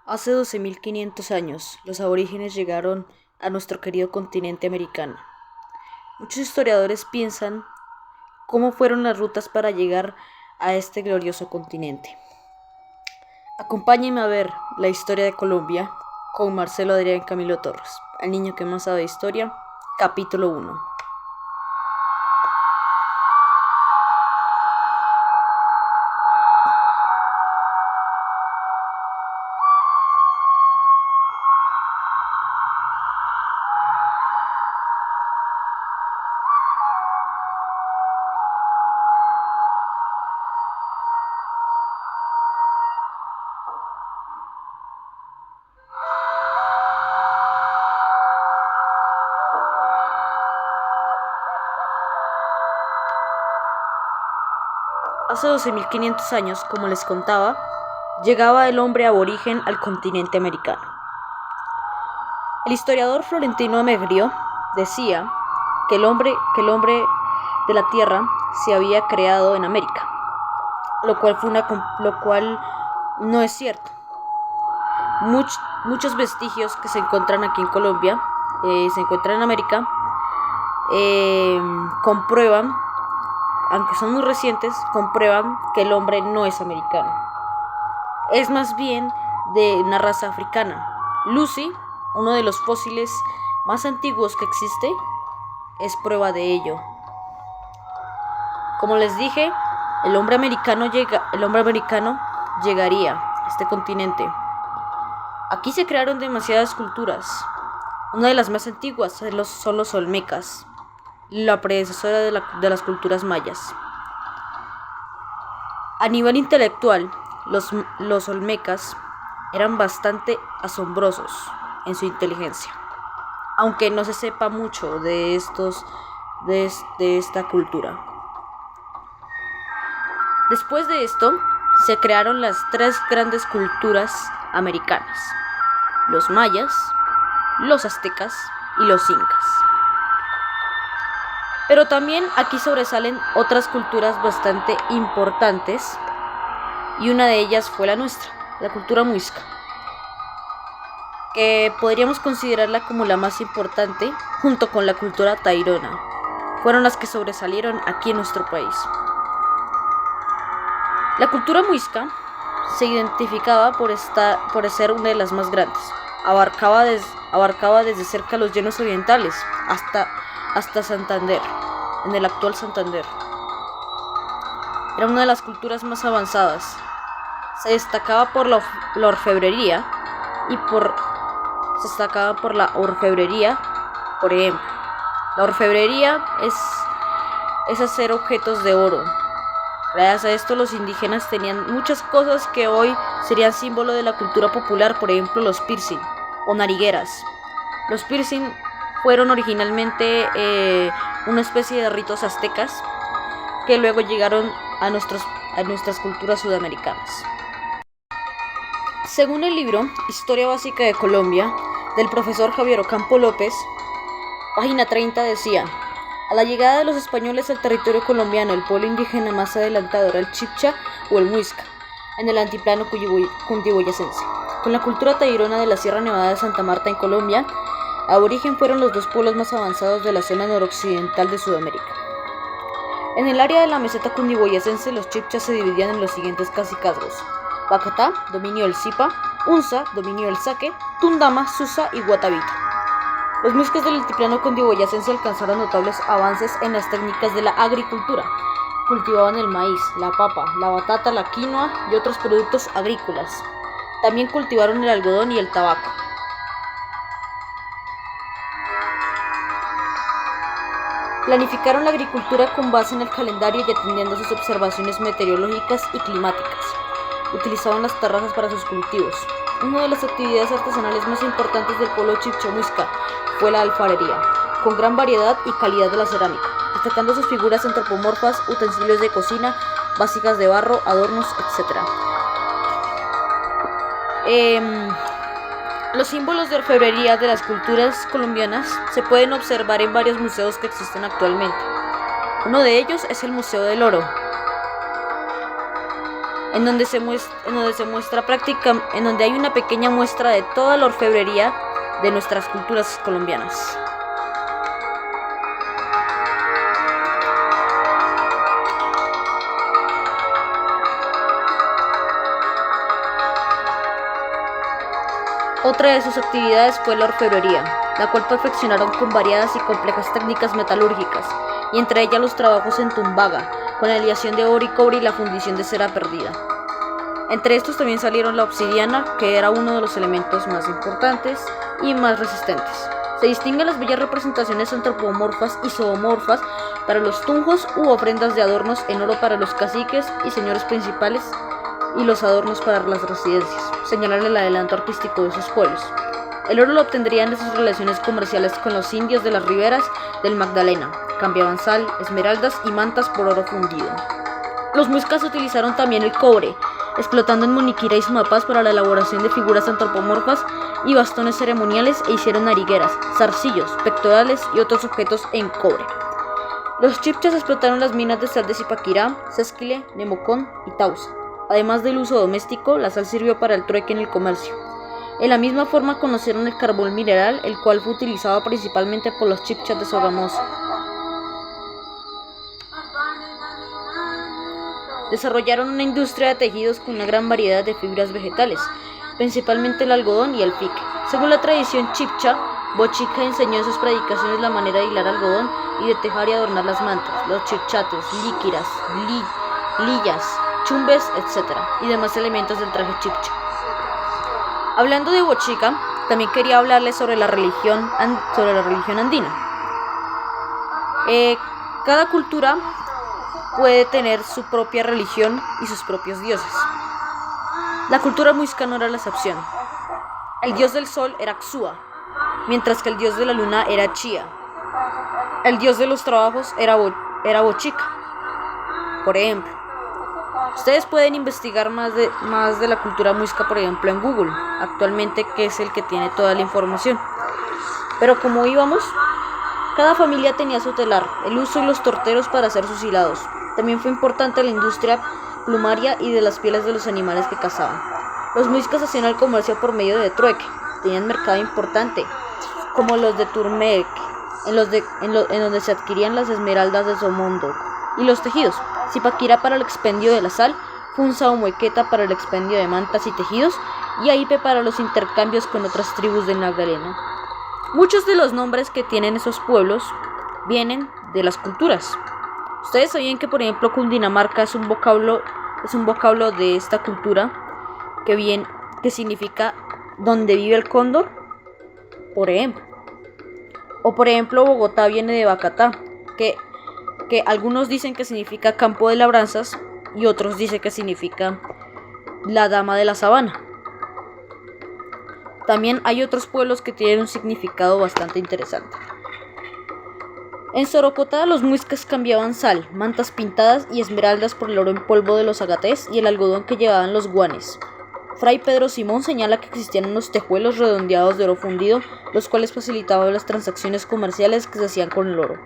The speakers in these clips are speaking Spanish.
Hace 12.500 años, los aborígenes llegaron a nuestro querido continente americano. Muchos historiadores piensan cómo fueron las rutas para llegar a este glorioso continente. Acompáñenme a ver la historia de Colombia con Marcelo Adrián Camilo Torres, el niño que más sabe de historia, capítulo 1. Hace 12.500 años, como les contaba, llegaba el hombre aborigen al continente americano. El historiador Florentino Amegrio decía que el hombre de la Tierra se había creado en América, lo cual no es cierto. Muchos vestigios que se encuentran aquí en Colombia, se encuentran en América, comprueban, aunque son muy recientes, comprueban que el hombre no es americano. Es más bien de una raza africana. Lucy, uno de los fósiles más antiguos que existe, es prueba de ello. Como les dije, el hombre americano llegaría a este continente. Aquí se crearon demasiadas culturas. Una de las más antiguas son los olmecas, la predecesora de las culturas mayas. A nivel intelectual, los olmecas eran bastante asombrosos en su inteligencia, aunque no se sepa mucho de esta cultura. Después de esto, se crearon las tres grandes culturas americanas: los mayas, los aztecas y los incas. Pero también aquí sobresalen otras culturas bastante importantes, y una de ellas fue la nuestra, la cultura muisca, que podríamos considerarla como la más importante junto con la cultura tairona. Fueron las que sobresalieron aquí en nuestro país. La cultura muisca se identificaba por ser una de las más grandes. Abarcaba desde cerca los llanos orientales hasta Santander, en el actual Santander. Era una de las culturas más avanzadas. Se destacaba por la orfebrería por ejemplo. La orfebrería es hacer objetos de oro. Gracias a esto, los indígenas tenían muchas cosas que hoy serían símbolo de la cultura popular, por ejemplo los piercing o narigueras. Los piercing fueron originalmente una especie de ritos aztecas que luego llegaron a nuestras culturas sudamericanas. Según el libro Historia Básica de Colombia, del profesor Javier Ocampo López, página 30, decía: a la llegada de los españoles al territorio colombiano, el pueblo indígena más adelantado era el chibcha o el muisca, en el altiplano cundiboyacense. Con la cultura tairona de la Sierra Nevada de Santa Marta en Colombia, aborigen fueron los dos pueblos más avanzados de la zona noroccidental de Sudamérica. En el área de la meseta cundiboyacense, los chibchas se dividían en los siguientes cacicazgos: Bacatá, dominio del Zipa; Unza, dominio del Saque; Tundama, Susa y Guatavita. Los muiscas del altiplano cundiboyacense alcanzaron notables avances en las técnicas de la agricultura. Cultivaban el maíz, la papa, la batata, la quinoa y otros productos agrícolas. También cultivaron el algodón y el tabaco. Planificaron la agricultura con base en el calendario y atendiendo a sus observaciones meteorológicas y climáticas. Utilizaban las terrazas para sus cultivos. Una de las actividades artesanales más importantes del pueblo chibcha-muisca fue la alfarería, con gran variedad y calidad de la cerámica, destacando sus figuras antropomorfas, utensilios de cocina, vasijas de barro, adornos, etc. Los símbolos de orfebrería de las culturas colombianas se pueden observar en varios museos que existen actualmente. Uno de ellos es el Museo del Oro. en donde hay una pequeña muestra de toda la orfebrería de nuestras culturas colombianas. Otra de sus actividades fue la orfebrería, la cual perfeccionaron con variadas y complejas técnicas metalúrgicas, y entre ellas los trabajos en tumbaga, con la aleación de oro y cobre y la fundición de cera perdida. Entre estos también salieron la obsidiana, que era uno de los elementos más importantes y más resistentes. Se distinguen las bellas representaciones antropomorfas y zoomorfas para los tunjos u ofrendas de adornos en oro para los caciques y señores principales, y los adornos para las residencias, señalar el adelanto artístico de sus pueblos. El oro lo obtendrían de sus relaciones comerciales con los indios de las riberas del Magdalena. Cambiaban sal, esmeraldas y mantas por oro fundido. Los muiscas utilizaron también el cobre, explotando en Muniquira y Sumapaz para la elaboración de figuras antropomorfas y bastones ceremoniales, e hicieron narigueras, zarcillos, pectorales y otros objetos en cobre. Los chibchas explotaron las minas de sal de Zipaquirá, Sesquile, Nemocón y Tausa. Además del uso doméstico, la sal sirvió para el trueque en el comercio. De la misma forma conocieron el carbón mineral, el cual fue utilizado principalmente por los chibchas de Sogamoso. Desarrollaron una industria de tejidos con una gran variedad de fibras vegetales, principalmente el algodón y el pique. Según la tradición chibcha, Bochica enseñó en sus predicaciones la manera de hilar algodón y de tejar y adornar las mantas, los chibchates, líquiras, lillas, chumbes, etc. y demás elementos del traje chibcha. Hablando de Bochica, también quería hablarles sobre la religión andina. Cada cultura puede tener su propia religión y sus propios dioses. La cultura muisca no era la excepción. El dios del sol era Xua, mientras que el dios de la luna era Chía. El dios de los trabajos era Bochica, por ejemplo. Ustedes pueden investigar más de la cultura muisca, por ejemplo, en Google, actualmente, que es el que tiene toda la información. Pero como íbamos, cada familia tenía su telar, el uso y los torteros para hacer sus hilados. También fue importante la industria plumaria y de las pieles de los animales que cazaban. Los muiscas hacían el comercio por medio de trueque. Tenían mercado importante, como los de Turmeric, en donde se adquirían las esmeraldas de Somondo, y los tejidos. Zipaquirá para el expendio de la sal, Funza o Muequeta para el expendio de mantas y tejidos, y Aipe para los intercambios con otras tribus del Magdalena. Muchos de los nombres que tienen esos pueblos vienen de las culturas. ¿Ustedes sabían que, por ejemplo, Cundinamarca es un vocablo de esta cultura que significa donde vive el cóndor? Por ejemplo. O por ejemplo, Bogotá viene de Bacatá, que algunos dicen que significa campo de labranzas y otros dicen que significa la dama de la sabana. También hay otros pueblos que tienen un significado bastante interesante. En Sorocotá los muiscas cambiaban sal, mantas pintadas y esmeraldas por el oro en polvo de los agatés y el algodón que llevaban los guanes. Fray Pedro Simón señala que existían unos tejuelos redondeados de oro fundido, los cuales facilitaban las transacciones comerciales que se hacían con el oro.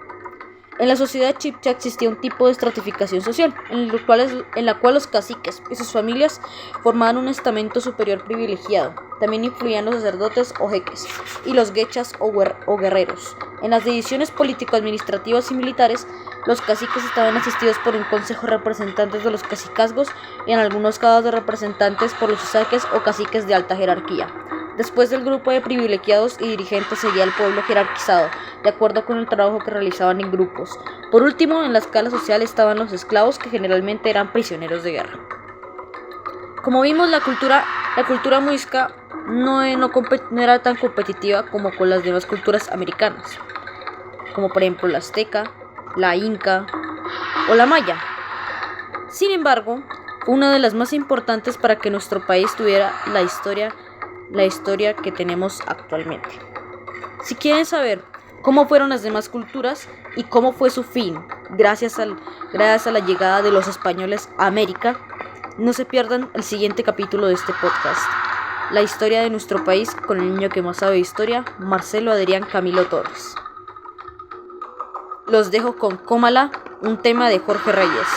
En la sociedad chibcha existía un tipo de estratificación social, en la cual los caciques y sus familias formaban un estamento superior privilegiado. También influían los sacerdotes o jeques, y los guechas o guerreros. En las divisiones político-administrativas y militares, los caciques estaban asistidos por un consejo de representantes de los cacicazgos y en algunos casos de representantes por los usaques o caciques de alta jerarquía. Después del grupo de privilegiados y dirigentes seguía el pueblo jerarquizado, de acuerdo con el trabajo que realizaban en grupos. Por último, en la escala social estaban los esclavos, que generalmente eran prisioneros de guerra. Como vimos, la cultura muisca no era tan competitiva como con las demás culturas americanas, como por ejemplo la azteca, la inca o la maya. Sin embargo, fue una de las más importantes para que nuestro país tuviera la historia que tenemos actualmente. Si quieren saber cómo fueron las demás culturas y cómo fue su fin gracias a la llegada de los españoles a América, no se pierdan el siguiente capítulo de este podcast, la historia de nuestro país, con el niño que más sabe de historia, Marcelo Adrián Camilo Torres. Los dejo con Cómala, un tema de Jorge Reyes.